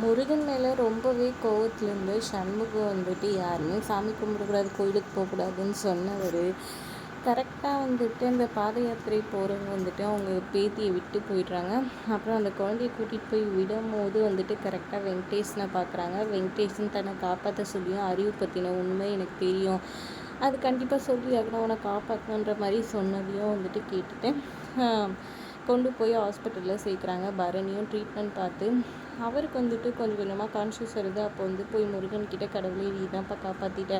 முருகன் மேலே ரொம்பவே கோவத்துலேருந்து சண்முகம் வந்துட்டு யாருமே சாமி கும்பிடக்கூடாது, கோயிலுக்கு போகக்கூடாதுன்னு சொன்னவர், கரெக்டாக வந்துட்டு அந்த பாத யாத்திரை போகிறவங்க வந்துட்டு அவங்க பேத்தியை விட்டு போயிடுறாங்க. அப்புறம் அந்த குழந்தைய கூட்டிகிட்டு போய் விடும்போது வந்துட்டு கரெக்டாக வெங்கடேஷனை பார்க்குறாங்க. வெங்கடேஷன் தன்னை காப்பாற்ற சொல்லியும் அறிவு பற்றின உண்மை எனக்கு தெரியும், அது கண்டிப்பாக சொல்லி ஆகணும், அவனை காப்பாற்றணுன்ற மாதிரி சொன்னதையும் வந்துட்டு கேட்டுட்டு கொண்டு போய் ஹாஸ்பிட்டலில் சேர்க்குறாங்க. பரணியும் ட்ரீட்மெண்ட் பார்த்து அவருக்கு வந்துட்டு கொஞ்சம் கொஞ்சமாக கான்ஷியஸ் வருது. அப்போ வந்து போய் முருகன்கிட்ட கடவுளே நீ தான்ப்பா காப்பாற்றிட்ட,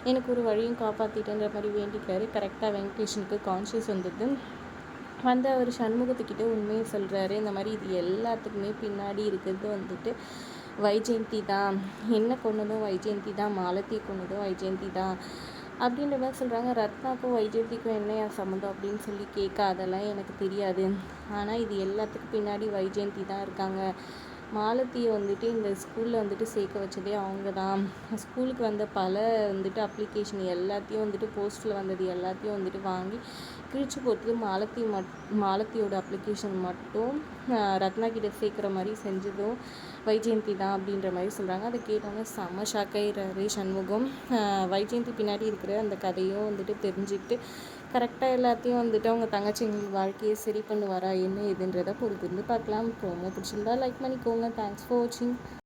எனக்கு ஒரு வழியும் காப்பாற்றிட்டேன்ற மாதிரி வேண்டிக்கிறாரு. கரெக்டாக வெங்கடேஷனுக்கு கான்ஷியஸ் வந்தது. வந்து அவர் சண்முகத்துக்கிட்ட உண்மையை சொல்கிறாரு. இந்த மாதிரி இது எல்லாத்துக்குமே பின்னாடி இருக்கிறது வந்துட்டு வைஜெயந்தி தான், என்ன கொண்டதும் வைஜெயந்தி தான், மாலத்தியை கொண்டதும் வைஜெயந்தி தான் அப்படின்ற மாதிரி சொல்கிறாங்க. ரத்னாக்கும் வைஜெயந்திக்கும் என்னையா சம்மந்தம் அப்படின்னு சொல்லி கேட்க, அதெல்லாம் எனக்கு தெரியாது, ஆனால் இது எல்லாத்துக்கும் பின்னாடி வைஜெயந்தி தான் இருக்காங்க. மாலத்தியை வந்துட்டு இந்த ஸ்கூலில் வந்துட்டு சேர்க்க வச்சதே அவங்க தான். ஸ்கூலுக்கு வந்த பல வந்துட்டு அப்ளிகேஷன் எல்லாத்தையும் வந்துட்டு போஸ்ட்டில் வந்தது எல்லாத்தையும் வந்துட்டு வாங்கி கிழிச்சு போட்டு மாலத்தியோட அப்ளிகேஷன் மட்டும் ரத்னா கிட்ட சேர்க்குற மாதிரி செஞ்சதும் வைஜெயந்தி தான் அப்படின்ற மாதிரி சொல்கிறாங்க. அதை கேட்டோன்னே செம்ம ஷாக்காயிடுறாரு சண்முகம். வைஜெயந்தி பின்னாடி இருக்கிற அந்த கதையும் வந்துட்டு தெரிஞ்சுக்கிட்டு கரெக்டாக எல்லாத்தையும் வந்துட்டு அவங்க தங்கச்சிங்க வாழ்க்கையை சரி பண்ணுவாரா என்ன ஏதுன்றதை பொறுத்து இருந்து பார்க்கலாம். ரொம்ப பிடிச்சிருந்தா லைக் பண்ணிக்கோங்க. தேங்க்ஸ் ஃபார் வாட்சிங்.